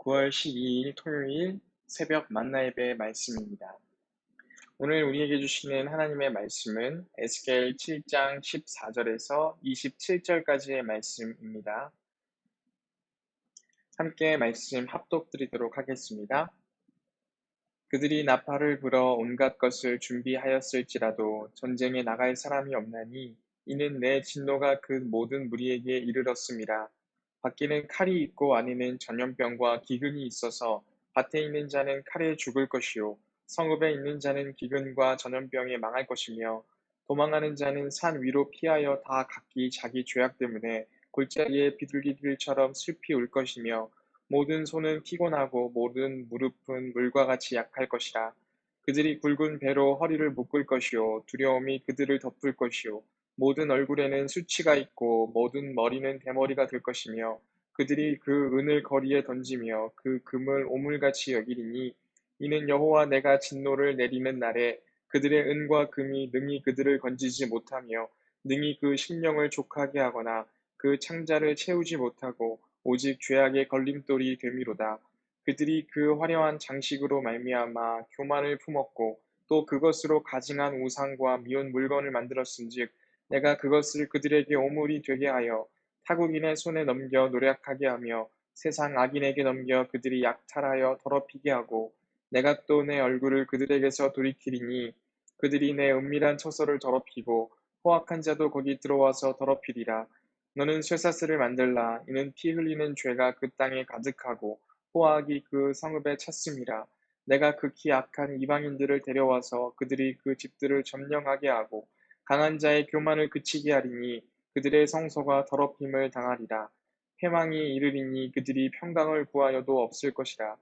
9월 12일 토요일 새벽 만나 예배 말씀입니다. 오늘 우리에게 주시는 하나님의 말씀은 에스겔 7장 14절에서 27절까지의 말씀입니다. 함께 말씀 합독드리도록 하겠습니다. 그들이 나팔을 불어 온갖 것을 준비하였을지라도 전쟁에 나갈 사람이 없나니 이는 내 진노가 그 모든 무리에게 이르렀음이라. 밖에는 칼이 있고 안에는 전염병과 기근이 있어서 밭에 있는 자는 칼에 죽을 것이요 성읍에 있는 자는 기근과 전염병에 망할 것이며 도망하는 자는 산 위로 피하여 다 각기 자기 죄악 때문에 골짜기에 비둘기들처럼 슬피 울 것이며 모든 손은 피곤하고 모든 무릎은 물과 같이 약할 것이라. 그들이 굵은 배로 허리를 묶을 것이요 두려움이 그들을 덮을 것이요 모든 얼굴에는 수치가 있고 모든 머리는 대머리가 될 것이며 그들이 그 은을 거리에 던지며 그 금을 오물같이 여기리니 이는 여호와 내가 진노를 내리는 날에 그들의 은과 금이 능히 그들을 건지지 못하며 능히 그 심령을 족하게 하거나 그 창자를 채우지 못하고 오직 죄악의 걸림돌이 됨이로다. 그들이 그 화려한 장식으로 말미암아 교만을 품었고 또 그것으로 가증한 우상과 미운 물건을 만들었은즉 내가 그것을 그들에게 오물이 되게 하여 타국인의 손에 넘겨 노략하게 하며 세상 악인에게 넘겨 그들이 약탈하여 더럽히게 하고 내가 또 내 얼굴을 그들에게서 돌이키리니 그들이 내 은밀한 처소를 더럽히고 포악한 자도 거기 들어와서 더럽히리라. 너는 쇠사슬을 만들라. 이는 피 흘리는 죄가 그 땅에 가득하고 포악이 그 성읍에 찼음이라. 내가 극히 악한 이방인들을 데려와서 그들이 그 집들을 점령하게 하고 강한 자의 교만을 그치게 하리니 그들의 성소가 더럽힘을 당하리라. 패망이 이르리니 그들이 평강을 구하여도 없을 것이라.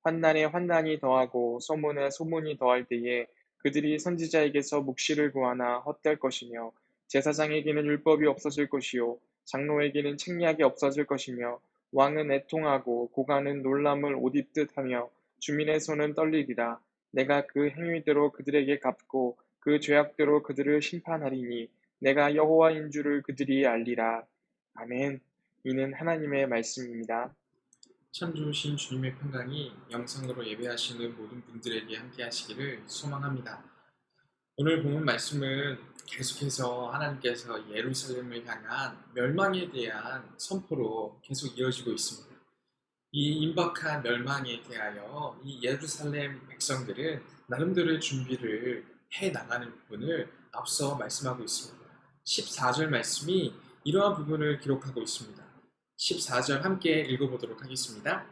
환난에 환난이 더하고 소문에 소문이 더할 때에 그들이 선지자에게서 묵시를 구하나 헛될 것이며 제사장에게는 율법이 없어질 것이요 장로에게는 책략이 없어질 것이며 왕은 애통하고 고관은 놀람을 옷 입듯 하며 주민의 손은 떨리리라. 내가 그 행위대로 그들에게 갚고 그 죄악대로 그들을 심판하리니 내가 여호와인 줄을 그들이 알리라. 아멘. 이는 하나님의 말씀입니다. 참 좋으신 주님의 평강이 영상으로 예배하시는 모든 분들에게 함께 하시기를 소망합니다. 오늘 본문 말씀은 계속해서 하나님께서 예루살렘을 향한 멸망에 대한 선포로 계속 이어지고 있습니다. 이 임박한 멸망에 대하여 이 예루살렘 백성들은 나름대로의 준비를 해 나가는 부분을 앞서 말씀하고 있습니다. 14절 말씀이 이러한 부분을 기록하고 있습니다. 14절 함께 읽어보도록 하겠습니다.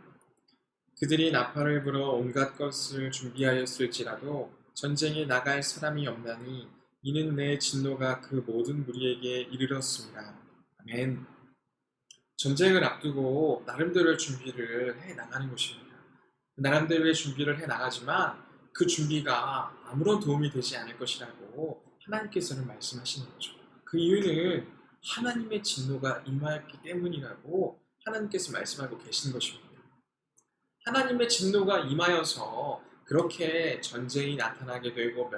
그들이 나팔을 불어 온갖 것을 준비하였을지라도 전쟁에 나갈 사람이 없나니 이는 내 진노가 그 모든 무리에게 이르렀습니다. 아멘. 전쟁을 앞두고 나름대로의 준비를 해 나가는 것입니다. 나름대로의 준비를 해 나가지만 그 준비가 아무런 도움이 되지 않을 것이라고 하나님께서는 말씀하시는 거죠. 그 이유는 하나님의 진노가 임하였기 때문이라고 하나님께서 말씀하고 계시는 것입니다. 하나님의 진노가 임하여서 그렇게 전쟁이 나타나게 되고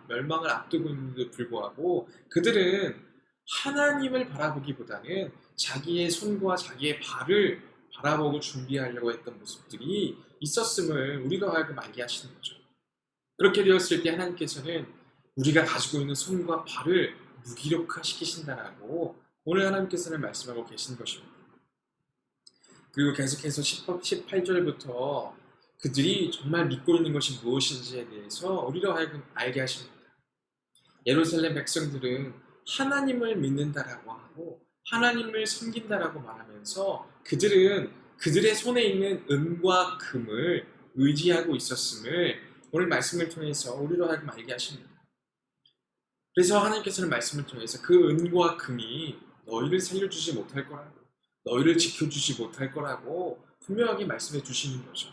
멸망을 앞두고 있는데도 불구하고 그들은 하나님을 바라보기보다는 자기의 손과 자기의 발을 바라보고 준비하려고 했던 모습들이 있었음을 우리가 하여금 알게 하시는 거죠. 그렇게 되었을 때 하나님께서는 우리가 가지고 있는 손과 발을 무기력화시키신다라고 오늘 하나님께서는 말씀하고 계신 것입니다. 그리고 계속해서 18절부터 그들이 정말 믿고 있는 것이 무엇인지에 대해서 우리로 하여금 알게 하십니다. 예루살렘 백성들은 하나님을 믿는다라고 하고 하나님을 섬긴다라고 말하면서 그들은 그들의 손에 있는 은과 금을 의지하고 있었음을 오늘 말씀을 통해서 우리로 하여금 알게 하십니다. 그래서 하나님께서는 말씀을 통해서 그 은과 금이 너희를 살려주지 못할 거라고, 너희를 지켜주지 못할 거라고 분명하게 말씀해 주시는 거죠.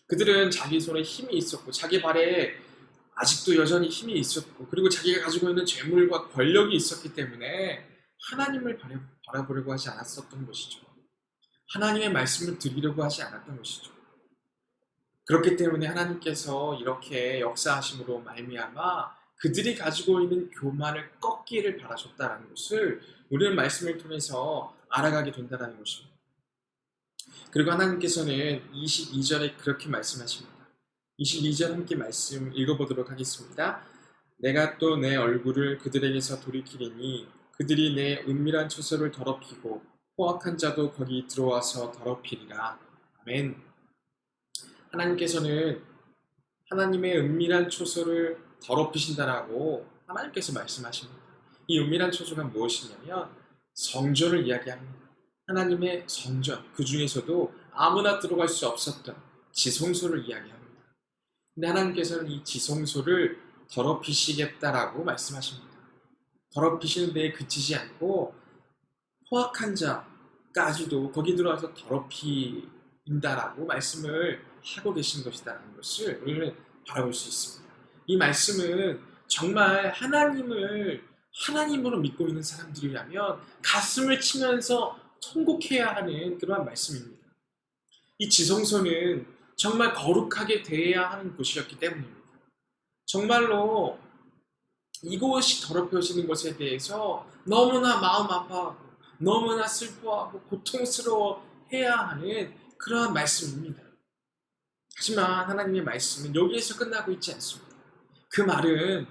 그들은 자기 손에 힘이 있었고 자기 발에 아직도 여전히 힘이 있었고 그리고 자기가 가지고 있는 재물과 권력이 있었기 때문에 하나님을 바라보려고 하지 않았었던 것이죠. 하나님의 말씀을 드리려고 하지 않았던 것이죠. 그렇기 때문에 하나님께서 이렇게 역사하심으로 말미암아 그들이 가지고 있는 교만을 꺾기를 바라셨다는 것을 우리는 말씀을 통해서 알아가게 된다는 것입니다. 그리고 하나님께서는 22절에 그렇게 말씀하십니다. 22절 함께 말씀 읽어보도록 하겠습니다. 내가 또 내 얼굴을 그들에게서 돌이키리니 그들이 내 은밀한 처소를 더럽히고 포악한 자도 거기 들어와서 더럽히리라. 아멘. 하나님께서는 하나님의 은밀한 처소를 더럽히신다라고 하나님께서 말씀하십니다. 이 은밀한 처소가 무엇이냐면 성전을 이야기합니다. 하나님의 성전, 그 중에서도 아무나 들어갈 수 없었던 지성소를 이야기합니다. 근데 하나님께서는 이 지성소를 더럽히시겠다라고 말씀하십니다. 더럽히시는 데에 그치지 않고 포악한 자까지도 거기 들어와서 더럽힌다라고 말씀을 하고 계신 것이다라는 것을 우리는 바라볼 수 있습니다. 이 말씀은 정말 하나님을 하나님으로 믿고 있는 사람들이라면 가슴을 치면서 통곡해야 하는 그러한 말씀입니다. 이 지성소는 정말 거룩하게 대해야 하는 곳이었기 때문입니다. 정말로 이곳이 더럽혀지는 것에 대해서 너무나 마음 아파하고 너무나 슬퍼하고 고통스러워 해야 하는 그러한 말씀입니다. 하지만 하나님의 말씀은 여기에서 끝나고 있지 않습니다. 그 말은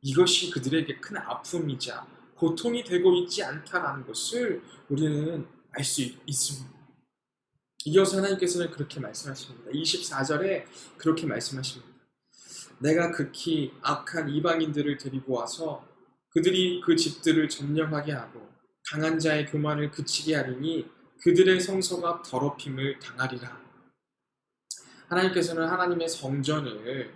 이것이 그들에게 큰 아픔이자 고통이 되고 있지 않다라는 것을 우리는 알 수 있습니다. 이어서 하나님께서는 그렇게 말씀하십니다. 24절에 그렇게 말씀하십니다. 내가 극히 악한 이방인들을 데리고 와서 그들이 그 집들을 점령하게 하고 강한 자의 교만을 그치게 하리니 그들의 성소가 더럽힘을 당하리라. 하나님께서는 하나님의 성전을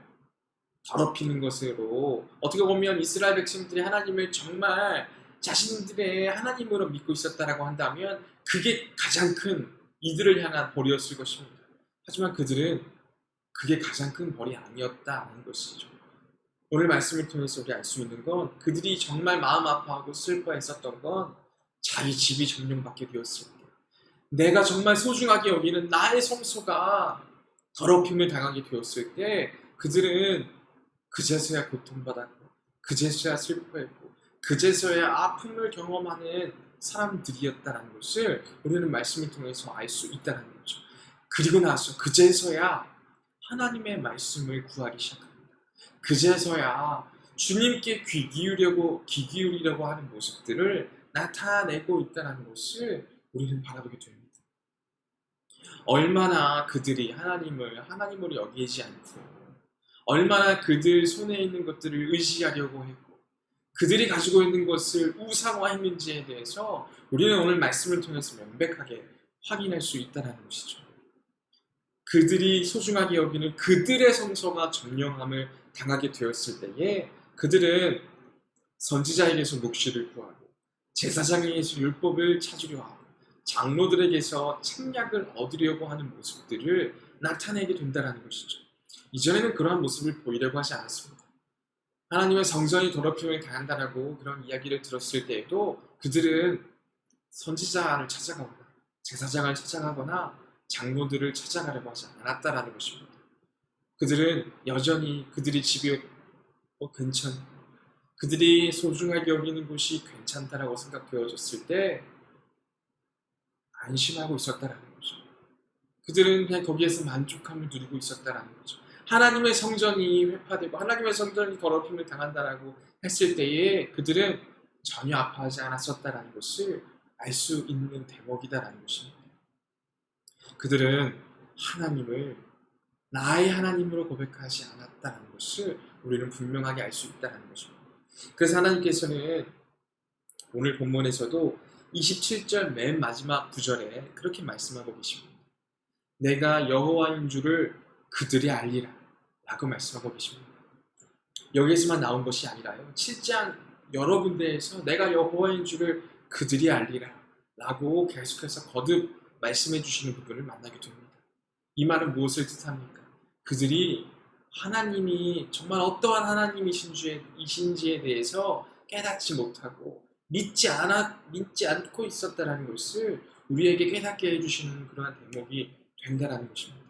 더럽히는 것으로 어떻게 보면 이스라엘 백성들이 하나님을 정말 자신들의 하나님으로 믿고 있었다라고 한다면 그게 가장 큰 이들을 향한 벌이었을 것입니다. 하지만 그들은 그게 가장 큰 벌이 아니었다는 것이죠. 오늘 말씀을 통해서 우리 알 수 있는 건 그들이 정말 마음 아파하고 슬퍼했었던 건 자기 집이 점령받게 되었을 때 내가 정말 소중하게 여기는 나의 성소가 더럽힘을 당하게 되었을 때 그들은 그제서야 고통받았고 그제서야 슬퍼했고 그제서야 아픔을 경험하는 사람들이었다는 것을 우리는 말씀을 통해서 알 수 있다는 거죠. 그리고 나서 그제서야 하나님의 말씀을 구하기 시작합니다. 그제서야 주님께 귀 기울이려고 하는 모습들을 나타내고 있다는 것을 우리는 바라보게 됩니다. 얼마나 그들이 하나님을 하나님으로 여기지 않고 얼마나 그들 손에 있는 것들을 의지하려고 했고 그들이 가지고 있는 것을 우상화했는지에 대해서 우리는 오늘 말씀을 통해서 명백하게 확인할 수 있다는 것이죠. 그들이 소중하게 여기는 그들의 성소가 점령함을 당하게 되었을 때에 그들은 선지자에게서 묵시를 구하고 제사장에게서 율법을 찾으려 하고 장로들에게서 책략을 얻으려고 하는 모습들을 나타내게 된다는 것이죠. 이전에는 그러한 모습을 보이려고 하지 않았습니다. 하나님의 성전이 더럽힘을 당한다라고 그런 이야기를 들었을 때에도 그들은 선지자를 찾아가거나 제사장을 찾아가거나 장로들을 찾아가려고 하지 않았다라는 것입니다. 그들은 여전히 그들의 집이 괜찮고 그들이 소중하게 여기는 곳이 괜찮다라고 생각되어졌을 때 안심하고 있었다라는 거죠. 그들은 그냥 거기에서 만족함을 누리고 있었다라는 거죠. 하나님의 성전이 회파되고 하나님의 성전이 더럽힘을 당한다라고 했을 때에 그들은 전혀 아파하지 않았었다라는 것을 알 수 있는 대목이다라는 것입니다. 그들은 하나님을 나의 하나님으로 고백하지 않았다는 것을 우리는 분명하게 알 수 있다는 것입니다. 그래서 하나님께서는 오늘 본문에서도 27절 맨 마지막 구절에 그렇게 말씀하고 계십니다. 내가 여호와인 줄을 그들이 알리라 라고 말씀하고 계십니다. 여기에서만 나온 것이 아니라요. 7장 여러 군데에서 내가 여호와인 줄을 그들이 알리라 라고 계속해서 거듭 말씀해 주시는 부분을 만나게 됩니다. 이 말은 무엇을 뜻합니까? 그들이 하나님이 정말 어떠한 하나님이신지에 대해서 깨닫지 못하고 믿지 않고 있었다는 것을 우리에게 깨닫게 해주시는 그러한 대목이 된다는 것입니다.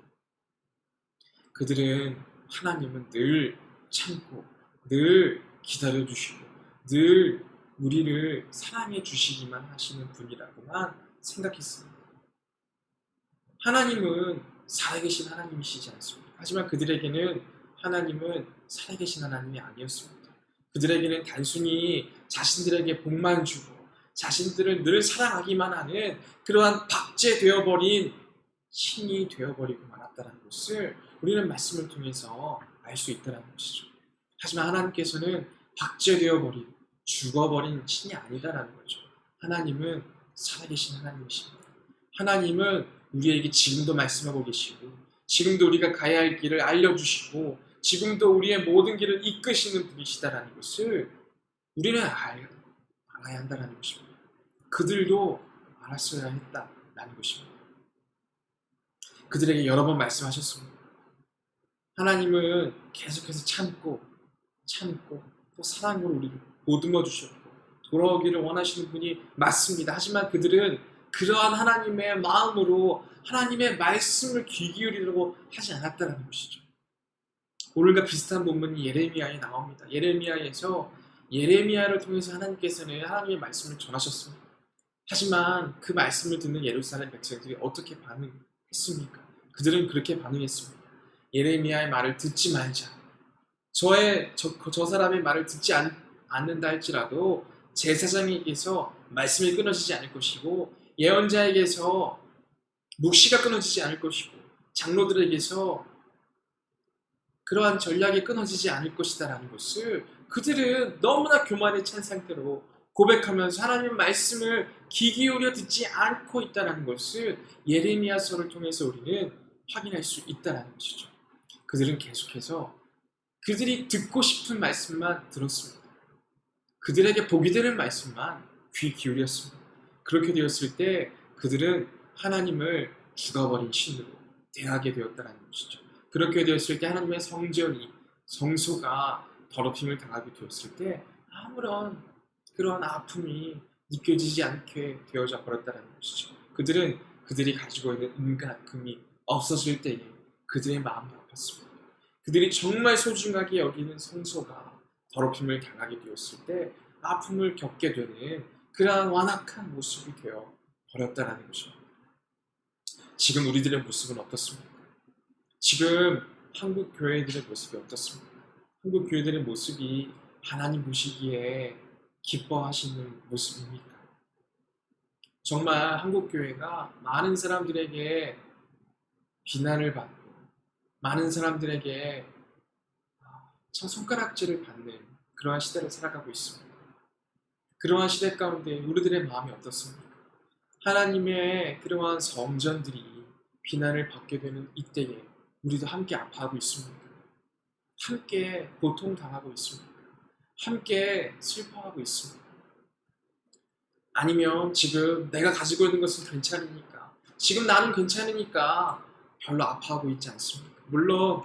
그들은 하나님은 늘 참고 늘 기다려주시고 늘 우리를 사랑해 주시기만 하시는 분이라고만 생각했습니다. 하나님은 살아계신 하나님이시지 않습니까? 하지만 그들에게는 하나님은 살아계신 하나님이 아니었습니다. 그들에게는 단순히 자신들에게 복만 주고 자신들을 늘 사랑하기만 하는 그러한 박제되어버린 신이 되어버리고 말았다는 것을 우리는 말씀을 통해서 알 수 있다는 것이죠. 하지만 하나님께서는 박제되어버린 죽어버린 신이 아니다라는 거죠. 하나님은 살아계신 하나님이십니다. 하나님은 우리에게 지금도 말씀하고 계시고 지금도 우리가 가야 할 길을 알려주시고 지금도 우리의 모든 길을 이끄시는 분이시다라는 것을 우리는 알아야 한다는 것입니다. 그들도 알았어야 했다라는 것입니다. 그들에게 여러 번 말씀하셨습니다. 하나님은 계속해서 참고 또 사랑으로 우리를 보듬어 주셨고 돌아오기를 원하시는 분이 맞습니다. 하지만 그들은 그러한 하나님의 마음으로 하나님의 말씀을 귀 기울이려고 하지 않았다는 것이죠. 오늘과 비슷한 본문이 예레미야에 나옵니다. 예레미야를 통해서 하나님께서는 하나님의 말씀을 전하셨습니다. 하지만 그 말씀을 듣는 예루살렘 백성들이 어떻게 반응했습니까? 그들은 그렇게 반응했습니다. 예레미야의 말을 듣지 말자. 저 사람의 말을 듣지 않는다 할지라도 제사장에게서 말씀이 끊어지지 않을 것이고 예언자에게서 묵시가 끊어지지 않을 것이고 장로들에게서 그러한 전략이 끊어지지 않을 것이다라는 것을 그들은 너무나 교만에 찬 상태로 고백하면서 하나님의 말씀을 귀 기울여 듣지 않고 있다는 것을 예레미야서를 통해서 우리는 확인할 수 있다는 것이죠. 그들은 계속해서 그들이 듣고 싶은 말씀만 들었습니다. 그들에게 복이 되는 말씀만 귀 기울였습니다. 그렇게 되었을 때 그들은 하나님을 죽어버린 신으로 대하게 되었다는 것이죠. 그렇게 되었을 때 하나님의 성소가 더럽힘을 당하게 되었을 때 아무런 그런 아픔이 느껴지지 않게 되어져 버렸다는 것이죠. 그들은 그들이 가지고 있는 은과 금이 없어질 때에 그들의 마음이 아팠습니다. 그들이 정말 소중하게 여기는 성소가 더럽힘을 당하게 되었을 때 아픔을 겪게 되는 그러한 완악한 모습이 되어 버렸다는 것입니다. 지금 우리들의 모습은 어떻습니까? 지금 한국 교회들의 모습이 어떻습니까? 한국 교회들의 모습이 하나님 보시기에 기뻐하시는 모습입니까? 정말 한국 교회가 많은 사람들에게 비난을 받고 많은 사람들에게 참 손가락질을 받는 그러한 시대를 살아가고 있습니다. 그러한 시대 가운데 우리들의 마음이 어떻습니까? 하나님의 그러한 성전들이 비난을 받게 되는 이때에 우리도 함께 아파하고 있습니다. 함께 고통당하고 있습니다. 함께 슬퍼하고 있습니다. 아니면 지금 내가 가지고 있는 것은 괜찮으니까 지금 나는 괜찮으니까 별로 아파하고 있지 않습니까? 물론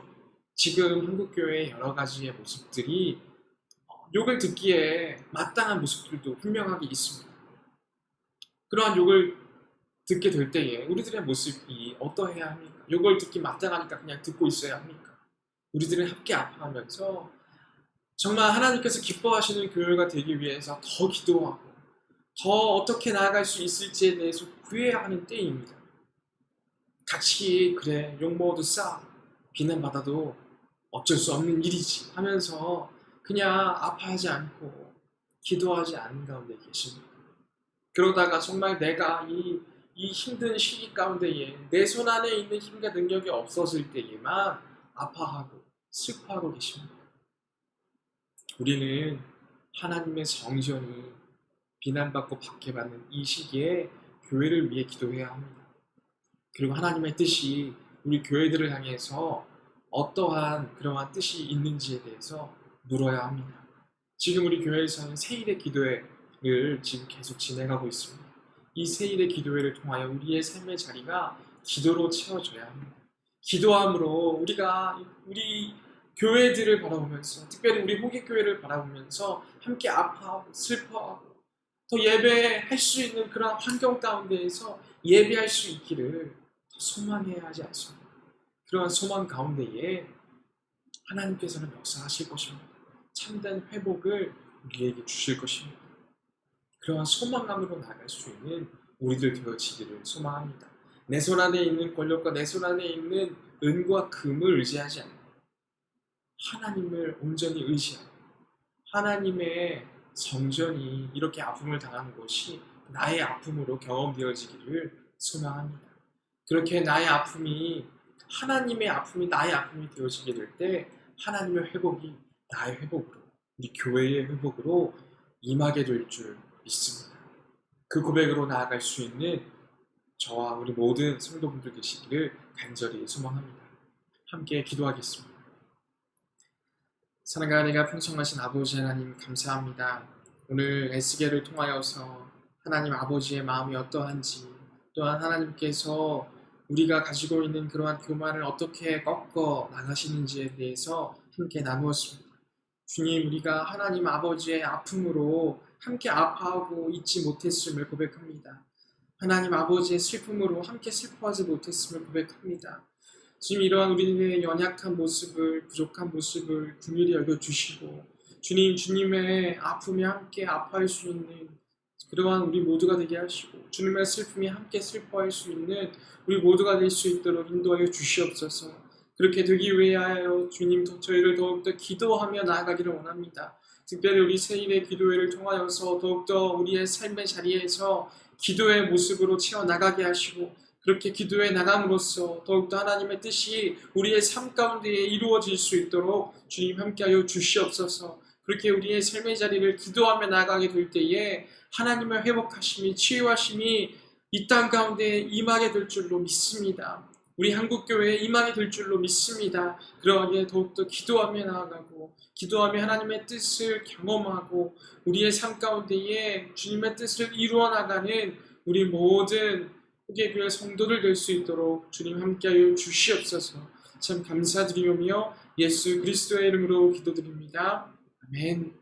지금 한국교회의 여러 가지의 모습들이 욕을 듣기에 마땅한 모습들도 분명하게 있습니다. 그러한 욕을 듣게 될 때에 우리들의 모습이 어떠해야 합니까? 욕을 듣기 마땅하니까 그냥 듣고 있어야 합니까? 우리들은 함께 아파하면서 정말 하나님께서 기뻐하시는 교회가 되기 위해서 더 기도하고 더 어떻게 나아갈 수 있을지에 대해서 구해야 하는 때입니다. 같이 그래 욕먹어도 싸 비난받아도 어쩔 수 없는 일이지 하면서 그냥 아파하지 않고 기도하지 않는 가운데 계십니다. 그러다가 정말 내가 이 힘든 시기 가운데에 내 손 안에 있는 힘과 능력이 없어질 때에만 아파하고 슬퍼하고 계십니다. 우리는 하나님의 성전이 비난받고 박해받는 이 시기에 교회를 위해 기도해야 합니다. 그리고 하나님의 뜻이 우리 교회들을 향해서 어떠한 그러한 뜻이 있는지에 대해서 물어야 합니다. 지금 우리 교회에서는 세일의 기도회를 지금 계속 진행하고 있습니다. 이 세일의 기도회를 통하여 우리의 삶의 자리가 기도로 채워져야 합니다. 기도함으로 우리가 우리 교회들을 바라보면서 특별히 우리 호객교회를 바라보면서 함께 아파하고 슬퍼하고 더 예배할 수 있는 그런 환경 가운데에서 예배할 수 있기를 더 소망해야 하지 않습니까? 그러한 소망 가운데에 하나님께서는 역사하실 것입니다. 참된 회복을 우리에게 주실 것입니다. 그러한 소망감으로 나아갈 수 있는 우리들 되어지기를 소망합니다. 내 손 안에 있는 권력과 내 손 안에 있는 은과 금을 의지하지 않고 하나님을 온전히 의지하고 하나님의 성전이 이렇게 아픔을 당한 것이 나의 아픔으로 경험되어지기를 소망합니다. 그렇게 나의 아픔이 하나님의 아픔이 나의 아픔이 되어지게 될 때 하나님의 회복이 나의 회복으로 우리 교회의 회복으로 임하게 될 줄 믿습니다. 그 고백으로 나아갈 수 있는 저와 우리 모든 성도분들 되시기를 간절히 소망합니다. 함께 기도하겠습니다. 사랑과 은혜가 풍성하신 아버지 하나님 감사합니다. 오늘 에스겔을 통하여서 하나님 아버지의 마음이 어떠한지 또한 하나님께서 우리가 가지고 있는 그러한 교만을 어떻게 꺾어 나가시는지에 대해서 함께 나누었습니다. 주님, 우리가 하나님 아버지의 아픔으로 함께 아파하고 잊지 못했음을 고백합니다. 하나님 아버지의 슬픔으로 함께 슬퍼하지 못했음을 고백합니다. 주님, 이러한 우리의 연약한 모습을, 부족한 모습을 긍휼히 여겨주시고 주님, 주님의 아픔에 함께 아파할 수 있는 그러한 우리 모두가 되게 하시고 주님의 슬픔이 함께 슬퍼할 수 있는 우리 모두가 될 수 있도록 인도하여 주시옵소서. 그렇게 되기 위하여 주님 저희를 더욱더 기도하며 나아가기를 원합니다. 특별히 우리 새일의 기도회를 통하여서 더욱더 우리의 삶의 자리에서 기도의 모습으로 채워나가게 하시고 그렇게 기도해 나감으로써 더욱더 하나님의 뜻이 우리의 삶 가운데 이루어질 수 있도록 주님 함께하여 주시옵소서. 그렇게 우리의 삶의 자리를 기도하며 나아가게 될 때에 하나님의 회복하심이 치유하심이 이 땅 가운데 임하게 될 줄로 믿습니다. 우리 한국교회에 임하게 될 줄로 믿습니다. 그러하게 더욱더 기도하며 나아가고 기도하며 하나님의 뜻을 경험하고 우리의 삶 가운데에 주님의 뜻을 이루어 나가는 우리 모든 후계교회 성도들 될 수 있도록 주님 함께하여 주시옵소서. 참 감사드리오며 예수 그리스도의 이름으로 기도드립니다. 아멘.